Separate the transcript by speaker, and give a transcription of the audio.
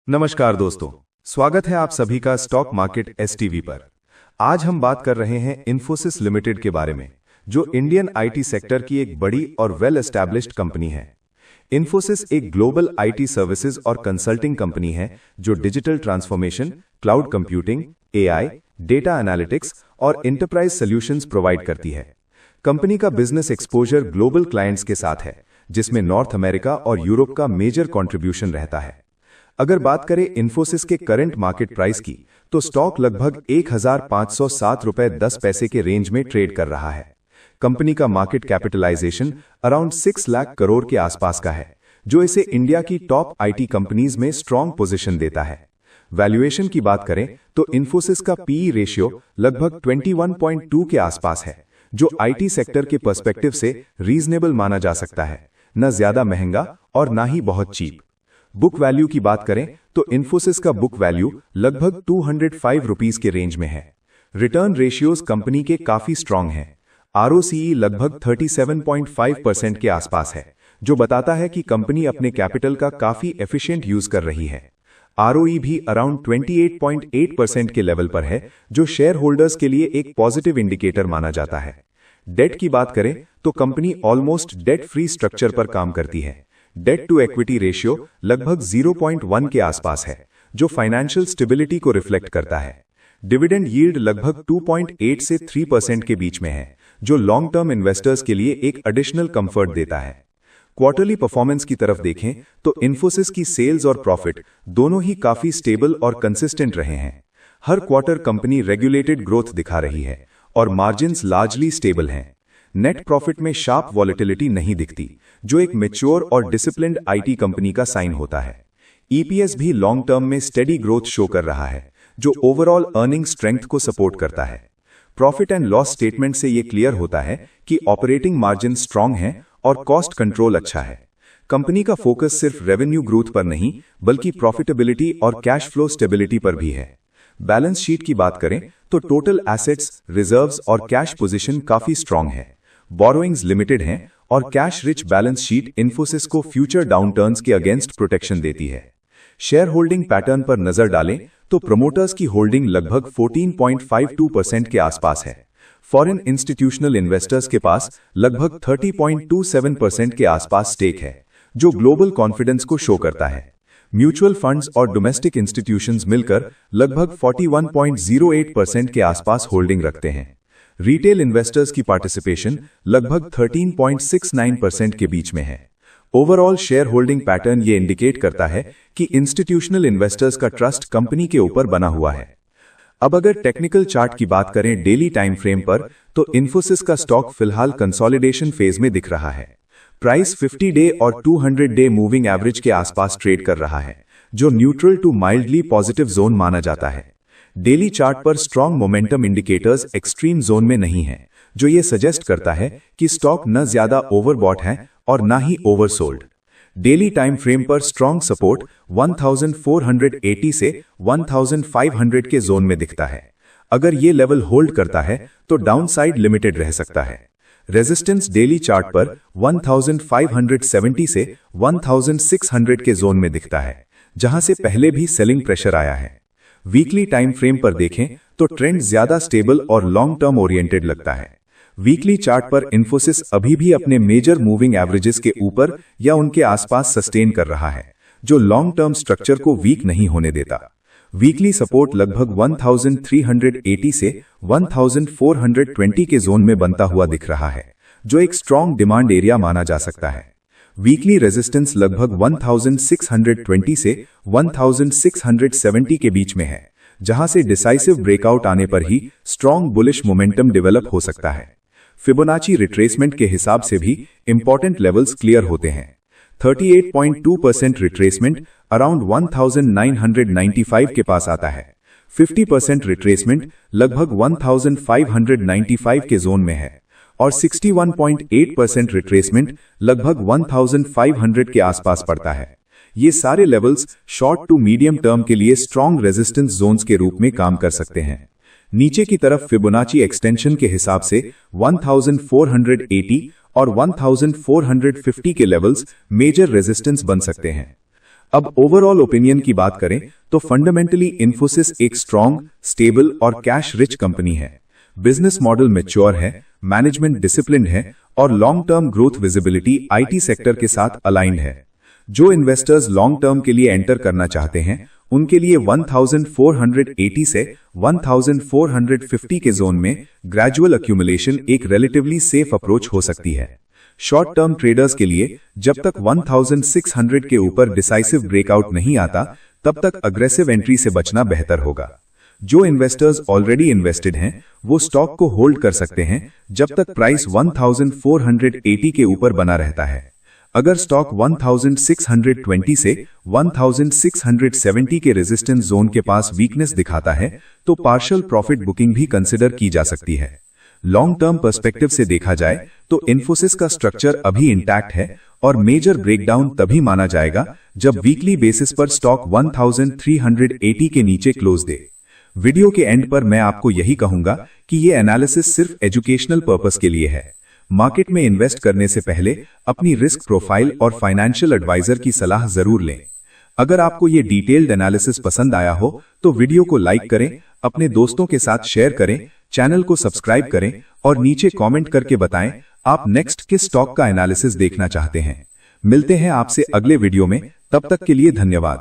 Speaker 1: नमस्कार दोस्तों, स्वागत है आप सभी का स्टॉक मार्केट एसटीवी पर। आज हम बात कर रहे हैं इन्फोसिस लिमिटेड के बारे में, जो इंडियन आईटी सेक्टर की एक बड़ी और वेल एस्टैब्लिश्ड कंपनी है। इन्फोसिस एक ग्लोबल आईटी सर्विसेज और कंसल्टिंग कंपनी है जो digital transformation, cloud computing, AI, data analytics और एंटरप्राइज सॉल्यूशंस प्रोवाइड करती है। कंपनी का बिजनेस एक्सपोजर ग्लोबल क्लाइंट्स के साथ है, जिसमें नॉर्थ अमेरिका और यूरोप का मेजर कंट्रीब्यूशन रहता है। अगर बात करें इन्फोसिस के करंट मार्केट प्राइस की, तो स्टॉक लगभग 1507 रुपए 10 पैसे के रेंज में ट्रेड कर रहा है। कंपनी का market capitalisation around 6 lakh crore के आसपास का है, जो इसे इंडिया की टॉप आईटी कंपनीज में स्ट्रांग पोजीशन देता है। वैल्यूएशन की बात करें तो इन्फोसिस का पीई रेशियो लगभग 21.2 के आसपास है, जो आईटी सेक्टर के पर्सपेक्टिव से रीजनेबल माना जा सकता है, न ज्यादा महंगा और ना ही बहुत चीप। बुक वैल्यू की बात करें तो इन्फोसिस का बुक वैल्यू लगभग 205 रुपीस के रेंज में है। रिटर्न रेशियोज कंपनी के काफी स्ट्रांग हैं। आरओसीई लगभग 37.5% के आसपास है, जो बताता है कि कंपनी अपने कैपिटल का काफी एफिशिएंट यूज कर रही है। आरओई भी अराउंड 28.8% के लेवल पर है, जो शेयर होल्डर्स के लिए एक पॉजिटिव इंडिकेटर माना जाता है। डेट की बात करें तो company almost debt free structure पर काम करती है। डेट टू इक्विटी रेशियो लगभग 0.1 के आसपास है, जो फाइनेंशियल स्टेबिलिटी को रिफ्लेक्ट करता है। डिविडेंड यील्ड लगभग 2.8 से 3% के बीच में है, जो लॉन्ग टर्म इन्वेस्टर्स के लिए एक एडिशनल कंफर्ट देता है। क्वार्टरली परफॉर्मेंस की तरफ देखें तो इन्फोसिस की सेल्स और प्रॉफिट दोनों ही काफी स्टेबल और कंसिस्टेंट रहे हैं। हर क्वार्टर कंपनी रेगुलेटेड ग्रोथ दिखा रही है और मार्जिन्स लार्जली स्टेबल हैं। नेट प्रॉफिट में शार्प वॉलेटिलिटी नहीं दिखती, जो एक मैच्योर और डिसिप्लिन्ड आईटी कंपनी का साइन होता है। ईपीएस भी लॉन्ग टर्म में स्टेडी ग्रोथ शो कर रहा है, जो ओवरऑल अर्निंग स्ट्रेंथ को सपोर्ट करता है। प्रॉफिट एंड लॉस स्टेटमेंट से यह क्लियर होता है कि ऑपरेटिंग मार्जिन स्ट्रांग है और कॉस्ट कंट्रोल अच्छा है। कंपनी का फोकस सिर्फ रेवेन्यू ग्रोथ पर नहीं, बल्कि प्रॉफिटेबिलिटी और कैश फ्लो स्टेबिलिटी पर भी है। बैलेंस शीट की बात करें तो टोटल एसेट्स, रिजर्व्स और कैश पोजीशन काफी स्ट्रांग है। बोरोइंग्स लिमिटेड हैं और cash rich balance sheet Infosys को फ्यूचर डाउनटर्न्स के अगेंस्ट प्रोटेक्शन देती है। शेयर होल्डिंग पैटर्न पर नजर डालें तो प्रमोटर्स की होल्डिंग लगभग 14.52% के आसपास है। फॉरेन इंस्टीट्यूशनल इन्वेस्टर्स के पास लगभग 30.27% के आसपास स्टेक है, जो ग्लोबल कॉन्फिडेंस को शो करता है। म्यूचुअल फंड्स और डोमेस्टिक इंस्टीट्यूशंस मिलकर लगभग 41.08% के आसपास होल्डिंग रखते हैं। रिटेल इन्वेस्टर्स की पार्टिसिपेशन लगभग 13.69% के बीच में है। ओवरऑल शेयर होल्डिंग पैटर्न ये इंडिकेट करता है कि इंस्टीट्यूशनल इन्वेस्टर्स का ट्रस्ट कंपनी के ऊपर बना हुआ है। अब अगर टेक्निकल चार्ट की बात करें डेली टाइम फ्रेम पर, तो इन्फोसिस का स्टॉक फिलहाल कंसोलिडेशन फेज में दिख रहा है। प्राइस 50 डे और 200 डे मूविंग एवरेज के आसपास ट्रेड कर रहा है, जो neutral to mildly positive zone माना जाता है। डेली चार्ट पर strong momentum indicators extreme zone में नहीं है, जो ये सजेस्ट करता है कि स्टॉक न ज्यादा ओवरबॉट है और ना ही ओवरसोल्ड। डेली टाइम फ्रेम पर स्ट्रांग सपोर्ट 1480 से 1500 के जोन में दिखता है। अगर ये लेवल होल्ड करता है तो डाउनसाइड लिमिटेड रह सकता है। रेजिस्टेंस डेली चार्ट पर 1570 से 1600 के जोन में दिखता है, जहां से पहले भी सेलिंग प्रेशर आया है। वीकली टाइम फ्रेम पर देखें तो ट्रेंड ज्यादा स्टेबल और लॉन्ग टर्म ओरिएंटेड लगता है। वीकली चार्ट पर इन्फोसिस अभी भी अपने मेजर मूविंग एवरेजेस के ऊपर या उनके आसपास सस्टेन कर रहा है, जो लॉन्ग टर्म स्ट्रक्चर को वीक नहीं होने देता। वीकली सपोर्ट लगभग 1380 से 1420 के जोन में बनता हुआ दिख रहा है, जो एक स्ट्रांग डिमांड एरिया माना जा सकता है। वीकली रेजिस्टेंस लगभग 1620 से 1670 के बीच में है, जहां से डिसाइसिव ब्रेकआउट आने पर ही स्ट्रांग बुलिश मोमेंटम डेवलप हो सकता है। फिबोनाची रिट्रेसमेंट के हिसाब से भी इंपॉर्टेंट लेवल्स क्लियर होते हैं। 38.2% रिट्रेसमेंट अराउंड 1995 के पास आता है। 50% रिट्रेसमेंट लगभग 1595 के जोन में है और 61.8% रिट्रेसमेंट लगभग 1500 के आसपास पड़ता है। ये सारे levels short to medium term के लिए स्ट्रांग रेजिस्टेंस जोन्स के रूप में काम कर सकते हैं। नीचे की तरफ फिबोनाची एक्सटेंशन के हिसाब से 1480 और 1450 के लेवल्स मेजर रेजिस्टेंस बन सकते हैं। अब ओवरऑल ओपिनियन की बात करें तो फंडामेंटली इन्फोसिस एक स्ट्रॉन्ग, स्टेबल और कैश रिच कंपनी है। बिजनेस मॉडल मैच्योर है, मैनेजमेंट डिसिप्लिन्ड है और long term growth visibility IT sector के साथ अलाइंड है। जो इन्वेस्टर्स लॉन्ग टर्म के लिए एंटर करना चाहते हैं उनके लिए 1480 से 1450 के जोन में ग्रेजुअल अक्यूमुलेशन एक रिलेटिवली सेफ अप्रोच हो सकती है। शॉर्ट टर्म ट्रेडर्स के लिए जब तक 1600 के ऊपर डिसाइसिव ब्रेकआउट नहीं आता तब तक अग्रेसिव एंट्री से बचना बेहतर होगा। जो इन्वेस्टर्स ऑलरेडी इन्वेस्टेड हैं वो स्टॉक को होल्ड कर सकते हैं जब तक प्राइस 1480 के ऊपर बना रहता है। अगर स्टॉक 1620 से 1670 के रेजिस्टेंस जोन के पास वीकनेस दिखाता है तो पार्शियल प्रॉफिट बुकिंग भी कंसिडर की जा सकती है। लॉन्ग टर्म पर्सपेक्टिव से देखा जाए तो इन्फोसिस का स्ट्रक्चर अभी इंटैक्ट है और मेजर ब्रेकडाउन तभी माना जाएगा जब वीकली बेसिस पर स्टॉक 1380 के नीचे क्लोज दे। वीडियो के एंड पर मैं आपको यही कहूंगा कि ये एनालिसिस सिर्फ एजुकेशनल पर्पस के लिए है। मार्केट में इन्वेस्ट करने से पहले अपनी रिस्क प्रोफाइल और फाइनेंशियल एडवाइजर की सलाह जरूर लें। अगर आपको ये डिटेल्ड एनालिसिस पसंद आया हो तो वीडियो को लाइक करें, अपने दोस्तों के साथ शेयर करें, चैनल को सब्सक्राइब करें और नीचे कमेंट करके बताएं आप नेक्स्ट किस स्टॉक का एनालिसिस देखना चाहते हैं। मिलते हैं आपसे अगले वीडियो में, तब तक के लिए धन्यवाद।